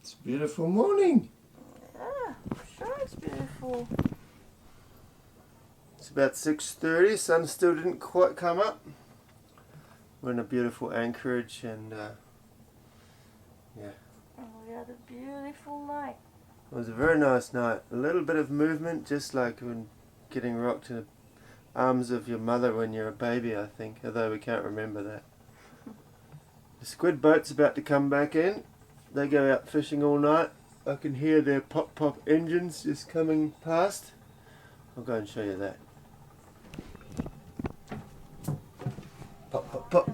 It's a beautiful morning. Yeah, sure it's beautiful. It's about 6:30, sun still didn't quite come up. We're in a beautiful anchorage and yeah. And we had a beautiful night. It was a very nice night. A little bit of movement, just like when getting rocked in the arms of your mother when you're a baby, I think, although we can't remember that. The squid boat's about to come back in. They go out fishing all night. I can hear their pop engines just coming past. I'll go and show you that. Pop, pop, pop.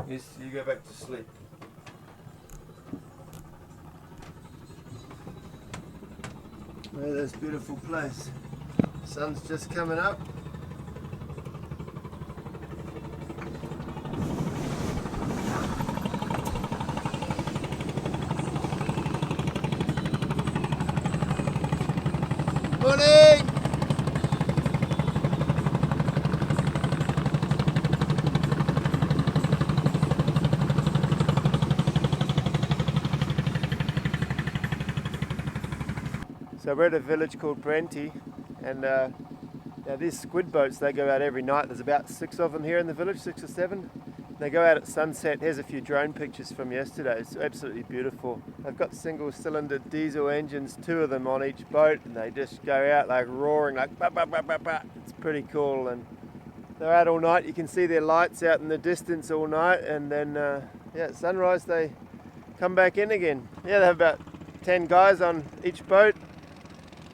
Yes, you go back to sleep. Look at this beautiful place. Sun's just coming up. Morning! So we're at a village called Brenti, and now these squid boats, they go out every night. There's about 6 of them here in the village, 6 or 7. They go out at sunset. Here's a few drone pictures from yesterday. It's absolutely beautiful. They've got single cylinder diesel engines, 2 of them on each boat, and they just go out like roaring, like bah, bah, bah, bah, bah. It's pretty cool, and they're out all night. You can see their lights out in the distance all night, and then at sunrise they come back in again. Yeah, they have about 10 guys on each boat.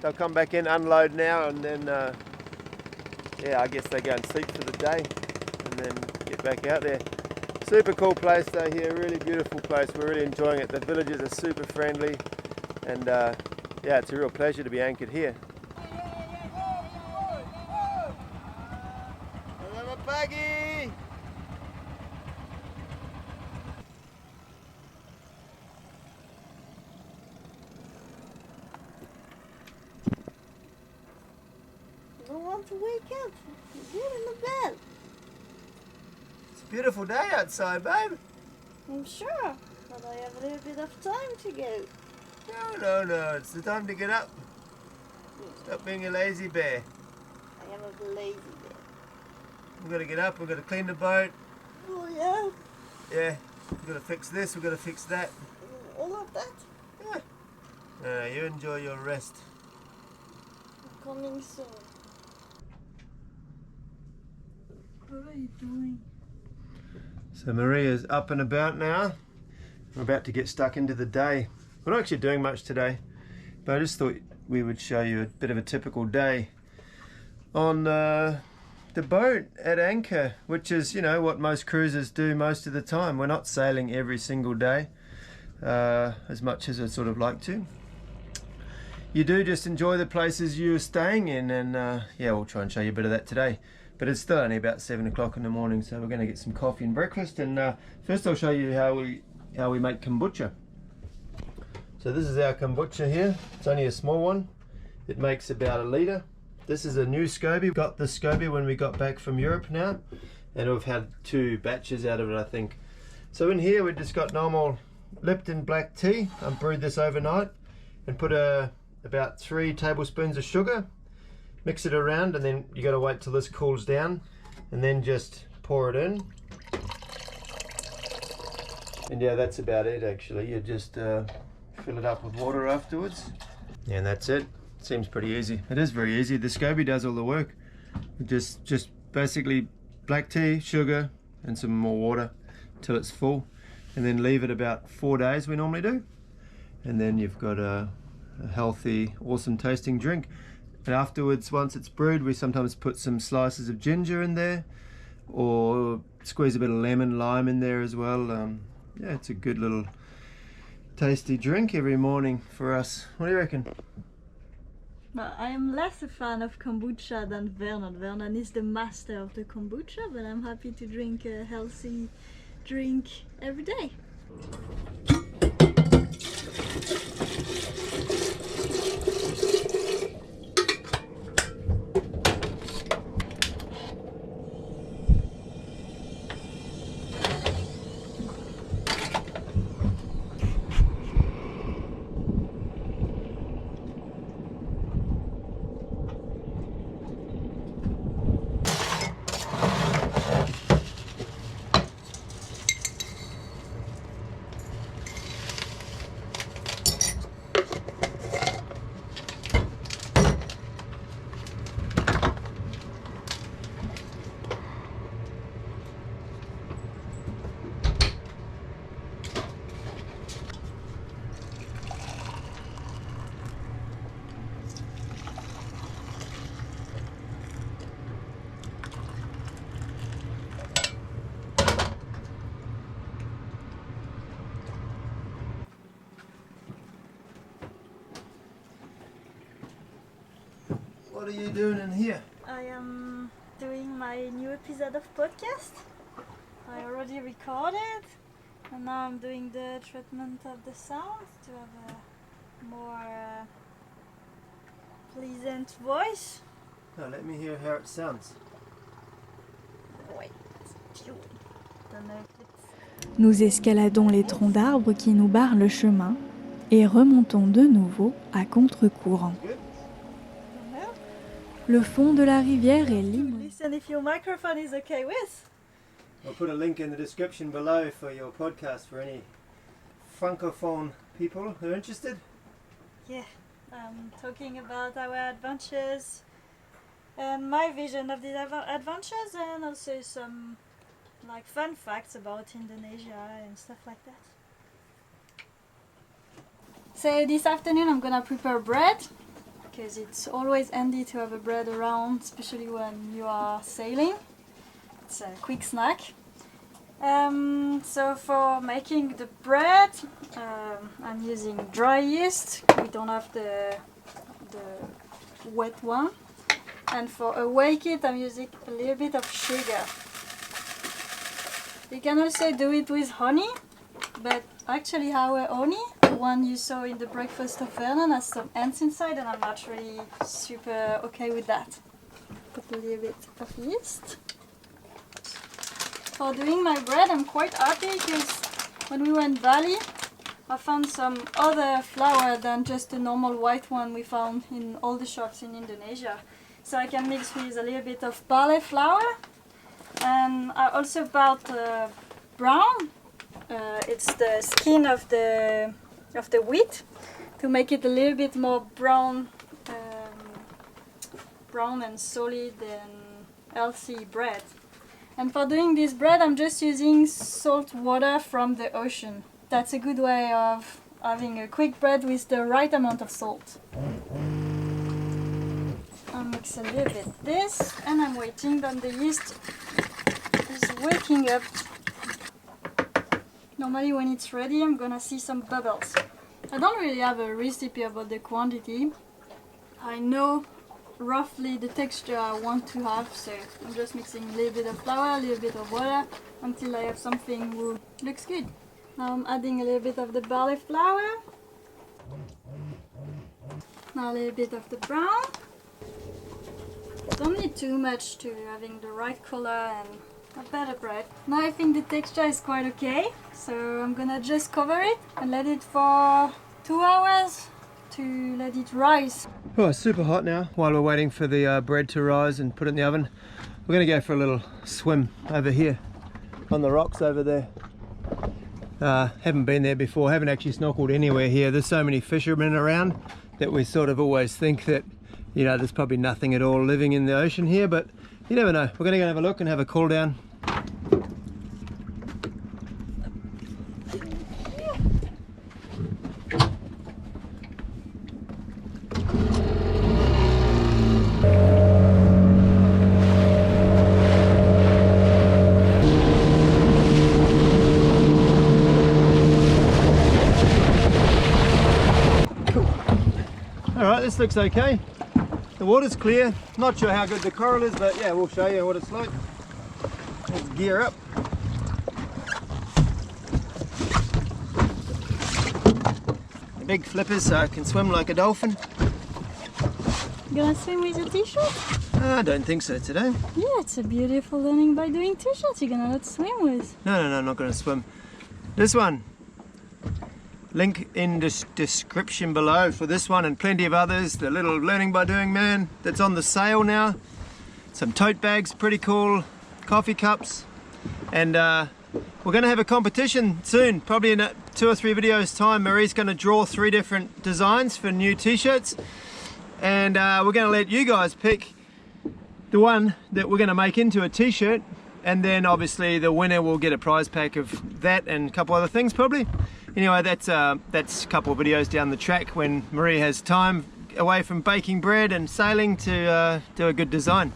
They'll come back in, unload now, and then I guess they go and sleep for the day and then get back out there. Super cool place though here, really beautiful place. We're really enjoying it. The villagers are super friendly, and it's a real pleasure to be anchored here. Buggy! I don't want to wake up. Get in the bed. It's a beautiful day outside, babe. I'm sure, but I have a little bit of time to go. No. It's the time to get up. Stop being a lazy bear. I am a lazy bear. We've got to get up. We've got to clean the boat. Oh yeah? Yeah. We've got to fix this. We've got to fix that. All of that? Yeah. You enjoy your rest. I'm coming soon. What are you doing? So Maria's up and about now. We're about to get stuck into the day. We're not actually doing much today, but I just thought we would show you a bit of a typical day on the boat at anchor, which is, what most cruisers do most of the time. We're not sailing every single day as much as I'd sort of like to. You do just enjoy the places you're staying in, and we'll try and show you a bit of that today. But it's still only about 7 o'clock in the morning, so we're going to get some coffee and breakfast. And first I'll show you how we make kombucha. So this is our kombucha here. It's only a small one. It makes about 1 litre. This is a new SCOBY. We got this SCOBY when we got back from Europe now, and we've had 2 batches out of it, I think. So in here we've just got normal Lipton black tea. I brewed this overnight and put about 3 tablespoons of sugar. Mix it around, and then you got to wait till this cools down, and then just pour it in. And that's about it actually. You just fill it up with water afterwards, and that's it. Seems pretty easy. It is very easy. The SCOBY does all the work. Just basically black tea, sugar, and some more water till it's full, and then leave it about 4 days. We normally do, and then you've got a healthy, awesome tasting drink. And afterwards, once it's brewed, we sometimes put some slices of ginger in there, or squeeze a bit of lemon, lime in there as well. It's a good little tasty drink every morning for us. What do you reckon? Well, I am less a fan of kombucha than Vernon. Vernon is the master of the kombucha, but I'm happy to drink a healthy drink every day. What are you doing in here? I am doing my new episode of podcast. I already recorded and now I'm doing the treatment of the sound to have a more pleasant voice. Now let me hear how it sounds. Wait, don't know if it's... Nous escaladons les troncs d'arbres qui nous barrent le chemin et remontons de nouveau à contre-courant. Good? don't know. Le fond de la rivière est libre. Listen if your microphone is okay with. I'll put a link in the description below for your podcast for any francophone people who are interested. Yeah, I'm talking about our adventures and my vision of these adventures, and also some like fun facts about Indonesia and stuff like that. So this afternoon I'm gonna prepare bread because it's always handy to have a bread around, especially when you are sailing. It's a quick snack. So for making the bread, I'm using dry yeast. We don't have the wet one. And for awake it, I'm using a little bit of sugar. You can also do it with honey, but actually our honey, the one you saw in the breakfast of Vernon, has some ants inside, and I'm not really super okay with that. Put a little bit of yeast. For doing my bread, I'm quite happy because when we went Bali, I found some other flour than just the normal white one we found in all the shops in Indonesia. So I can mix with a little bit of barley flour, and I also bought brown. It's the skin of the wheat to make it a little bit more brown and solid and healthy bread. And for doing this bread, I'm just using salt water from the ocean. That's a good way of having a quick bread with the right amount of salt. I'll mix a little bit this, and I'm waiting that the yeast is waking up. Normally when it's ready, I'm gonna see some bubbles. I don't really have a recipe about the quantity. I know roughly the texture I want to have, so I'm just mixing a little bit of flour, a little bit of water until I have something that looks good. Now I'm adding a little bit of the barley flour. Now a little bit of the brown. Don't need too much to having the right color and a better bread. Now I think the texture is quite okay, so I'm gonna just cover it and let it for 2 hours to let it rise. Oh, it's super hot now. While we're waiting for the bread to rise and put it in the oven, we're going to go for a little swim over here on the rocks over there. Haven't been there before, haven't actually snorkeled anywhere here. There's so many fishermen around that we sort of always think that, you know, there's probably nothing at all living in the ocean here, but you never know. We're going to go have a look and have a cool down. Alright, this looks okay. The water's clear. Not sure how good the coral is, but yeah, we'll show you what it's like. Let's gear up. The big flippers so I can swim like a dolphin. You gonna swim with a t-shirt? I don't think so today. Yeah, it's a beautiful learning by doing t-shirts you're gonna let swim with. No, I'm not going to swim. This one. Link in the description below for this one and plenty of others. The little learning by doing man that's on the sale now. Some tote bags, pretty cool. Coffee cups. And we're going to have a competition soon. Probably in 2 or 3 videos time. Marie's going to draw 3 different designs for new t-shirts. And we're going to let you guys pick the one that we're going to make into a t-shirt. And then obviously the winner will get a prize pack of that and a couple other things probably. Anyway, that's a couple of videos down the track when Marie has time away from baking bread and sailing to do a good design.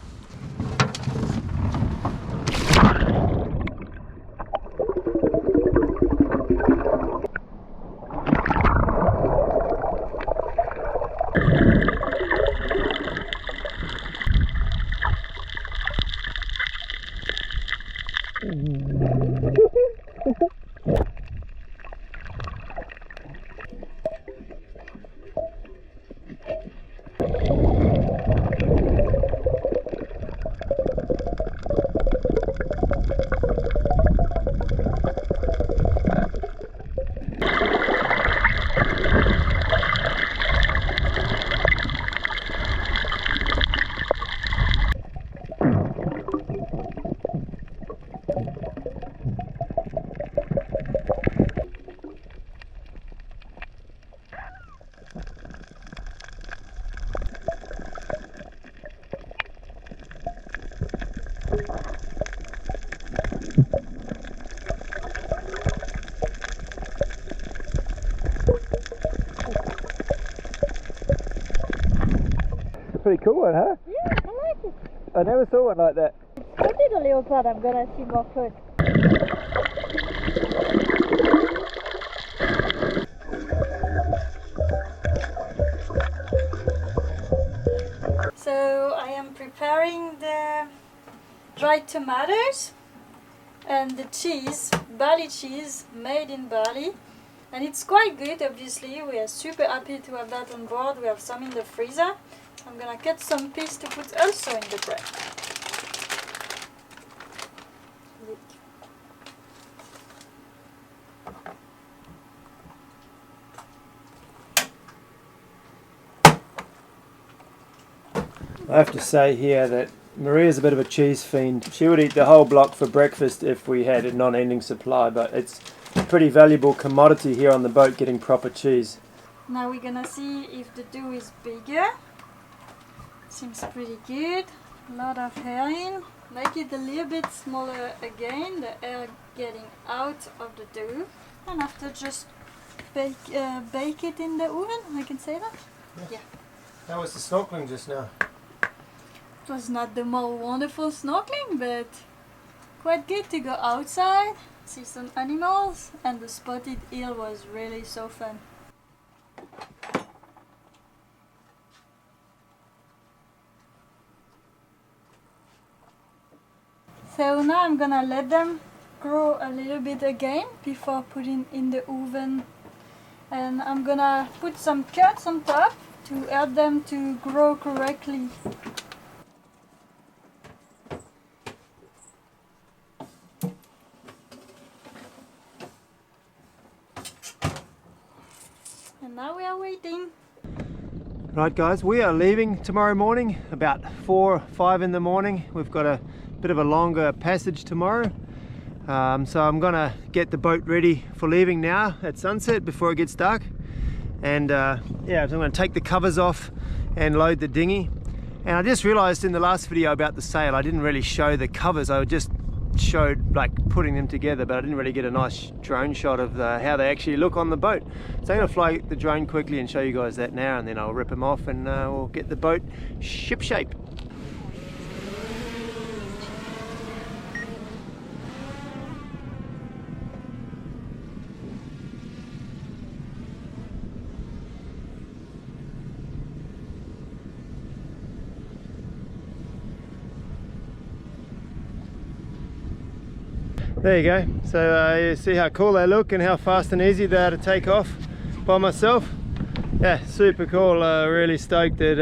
Pretty cool one, huh? Yeah, I like it. I never saw one like that. I did a leopard, I'm gonna see more first. So I am preparing the dried tomatoes and the cheese, Bali cheese made in Bali. And it's quite good, obviously. We are super happy to have that on board. We have some in the freezer. I'm gonna cut some pieces to put also in the bread. I have to say here that Maria's a bit of a cheese fiend. She would eat the whole block for breakfast if we had a non-ending supply, but it's a pretty valuable commodity here on the boat, getting proper cheese. Now we're gonna see if the dough is bigger. Seems pretty good. A lot of hair in. Make it a little bit smaller again, the air getting out of the dough. And after just bake it in the oven, I can say that? Yeah. How was the snorkeling just now? It was not the most wonderful snorkeling, but quite good to go outside, see some animals, and the spotted eel was really so fun. So now I'm gonna let them grow a little bit again before putting in the oven, and I'm gonna put some cuts on top to help them to grow correctly. And now we are waiting. Right guys, we are leaving tomorrow morning about 4 or 5 in the morning. We've got a bit of a longer passage tomorrow, so I'm gonna get the boat ready for leaving now at sunset before it gets dark. And yeah, so I'm gonna take the covers off and load the dinghy. And I just realized in the last video about the sail, I didn't really show the covers. I just showed like putting them together, but I didn't really get a nice drone shot of how they actually look on the boat. So I'm gonna fly the drone quickly and show you guys that now, and then I'll rip them off and we'll get the boat ship shape. There you go. So you see how cool they look and how fast and easy they are to take off by myself. Yeah, super cool. Really stoked that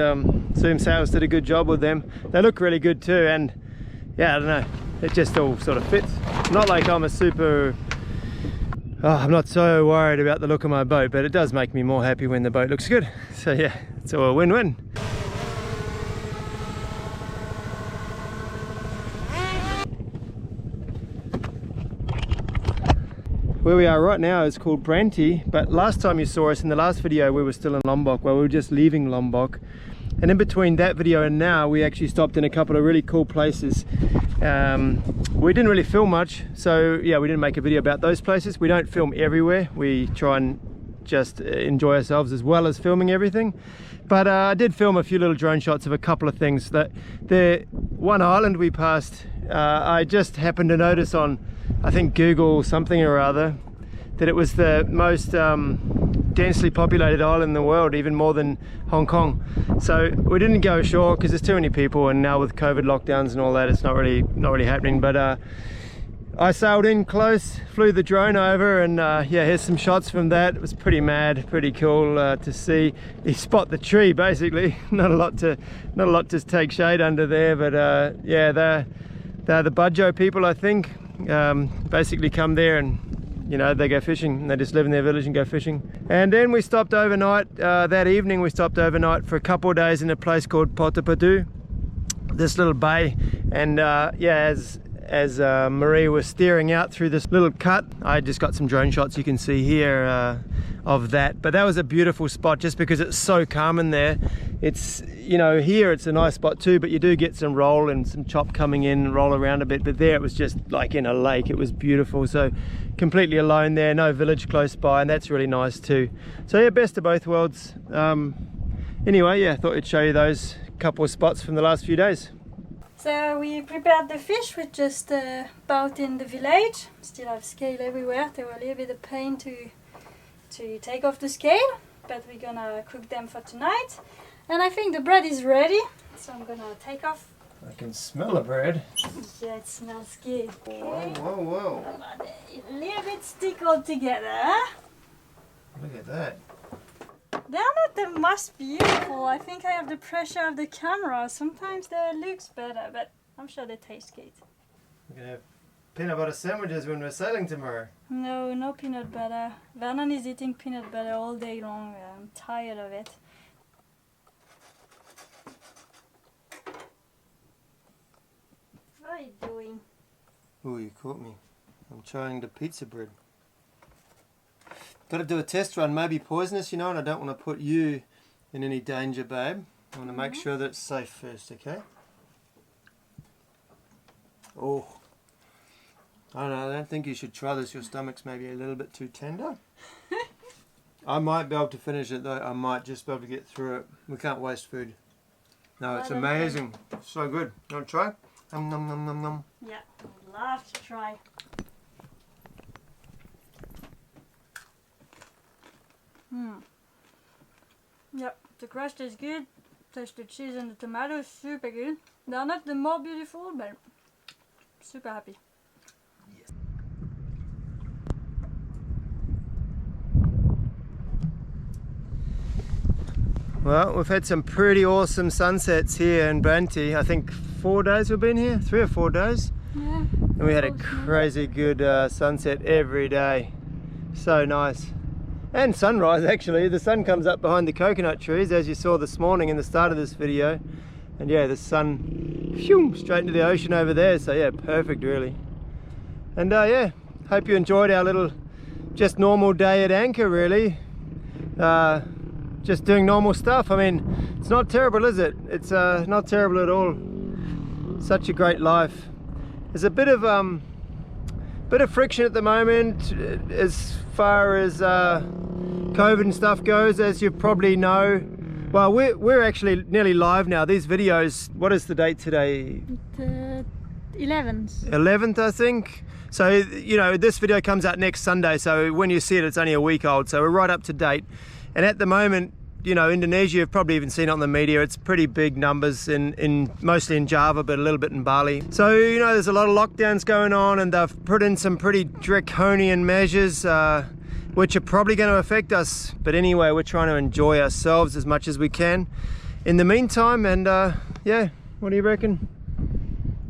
Zoom Sales did a good job with them. They look really good too, and yeah, I don't know, it just all sort of fits. Not like I'm a super... I'm not so worried about the look of my boat, but it does make me more happy when the boat looks good. So yeah, it's all a win-win. Where we are right now is called Branti, but last time you saw us in the last video we were still in Lombok. Well, we were just leaving Lombok, and in between that video and now we actually stopped in a couple of really cool places. We didn't really film much, so yeah, we didn't make a video about those places. We don't film everywhere, we try and just enjoy ourselves as well as filming everything. But I did film a few little drone shots of a couple of things. That the one island we passed, I just happened to notice on, I think, Google something or other, that it was the most densely populated island in the world, even more than Hong Kong. So we didn't go ashore because there's too many people, and now with COVID lockdowns and all that, it's not really happening. But I sailed in close, flew the drone over, and yeah, here's some shots from that. It was pretty mad, pretty cool to see. You spot the tree basically. Not a lot to take shade under there, but yeah, they're the Budjo people, I think. Basically come there and, you know, they go fishing, and they just live in their village and go fishing. And then we stopped overnight. That evening we stopped overnight for a couple of days in a place called Potapadu, this little bay. And yeah, as Marie was steering out through this little cut, I just got some drone shots you can see here of that. But that was a beautiful spot just because it's so calm in there. it's, you know, here it's a nice spot too, but you do get some roll and some chop coming in and roll around a bit. But there it was just like in a lake. It was beautiful. So completely alone there, no village close by, and that's really nice too. So yeah, best of both worlds. Anyway, yeah, I thought I'd show you those couple of spots from the last few days. So we prepared the fish with just boat in the village. Still have scale everywhere. They were a little bit of pain to take off the scale, but we're gonna cook them for tonight. And I think the bread is ready, so I'm gonna take off. I can smell the bread. Yeah, it smells good. Okay. Whoa, whoa. A little bit stick all together. Huh? Look at that. They're not the most beautiful. I think I have the pressure of the camera. Sometimes they looks better, but I'm sure they taste good. We're gonna have peanut butter sandwiches when we're sailing tomorrow. No, no peanut butter. Vernon is eating peanut butter all day long. I'm tired of it. What are you doing? Oh, you caught me. I'm trying the pizza bread. Got to do a test run, maybe poisonous, you know, and I don't want to put you in any danger, babe. I want to make sure that it's safe first, okay? Oh, I don't know, I don't think you should try this. Your stomach's maybe a little bit too tender. I might be able to finish it though. I might just be able to get through it. We can't waste food. No, it's amazing. So good. You want to try? Nom nom nom nom nom. Yeah, I'd love to try. Yep, the crust is good. Taste the cheese and the tomato is super good. They're not the more beautiful, but super happy. Yes. Well, we've had some pretty awesome sunsets here in Branti. I think 4 days we've been here, 3 or 4 days. Yeah. And we had a crazy good sunset every day. So nice. And sunrise actually. The sun comes up behind the coconut trees as you saw this morning in the start of this video. And yeah, the sun straight into the ocean over there. So yeah, perfect really. And yeah, hope you enjoyed our little just normal day at anchor really. Just doing normal stuff. I mean, it's not terrible, is it? It's not terrible at all. Such a great life. There's a bit of friction at the moment as far as COVID and stuff goes, as you probably know. Well, we're actually nearly live now. These videos, what is the date today? The 11th. 11th, I think. So, you know, this video comes out next Sunday, so when you see it, it's only a week old, so we're right up to date. And at the moment, you know, Indonesia, you've probably even seen it on the media, it's pretty big numbers in mostly in Java, but a little bit in Bali. So, you know, there's a lot of lockdowns going on, and they've put in some pretty draconian measures, which are probably going to affect us. But anyway, we're trying to enjoy ourselves as much as we can in the meantime. And yeah, what do you reckon?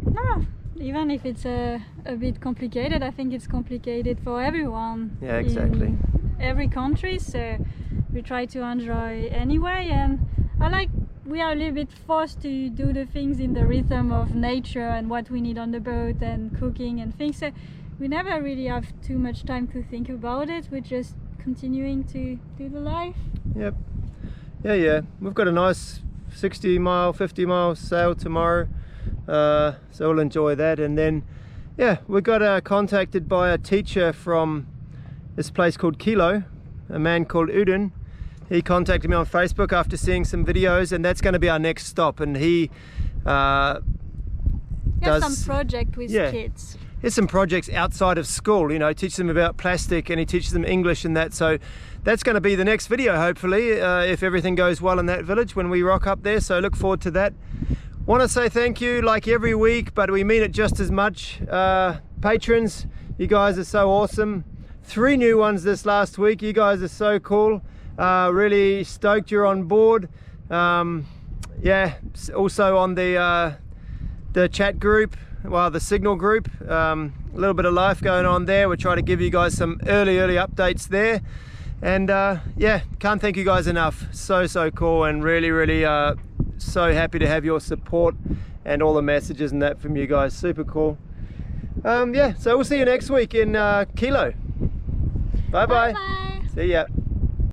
No, even if it's a bit complicated, I think it's complicated for everyone. Yeah, exactly. In every country, so we try to enjoy anyway. And we are a little bit forced to do the things in the rhythm of nature and what we need on the boat and cooking and things. So we never really have too much time to think about it. We're just continuing to do the life. Yep. Yeah. We've got a nice 60-mile, 50-mile sail tomorrow. So we'll enjoy that. And then, yeah, we got contacted by a teacher from this place called Kilo, a man called Udin. He contacted me on Facebook after seeing some videos, and that's going to be our next stop. And he does some project with kids. There's some projects outside of school, you know, teach them about plastic, and he teaches them English and that. So that's going to be the next video, hopefully, if everything goes well in that village when we rock up there. So look forward to that. Want to say thank you like every week, but we mean it just as much. Patrons, you guys are so awesome. 3 new ones this last week. You guys are so cool. Really stoked you're on board. Yeah, also on the chat group, well, the Signal group. A little bit of life going on there. We're trying to give you guys some early updates there. And yeah, can't thank you guys enough. So cool, and really so happy to have your support and all the messages and that from you guys. Super cool. Yeah, so we'll see you next week in Kilo. Bye bye. Bye. See ya.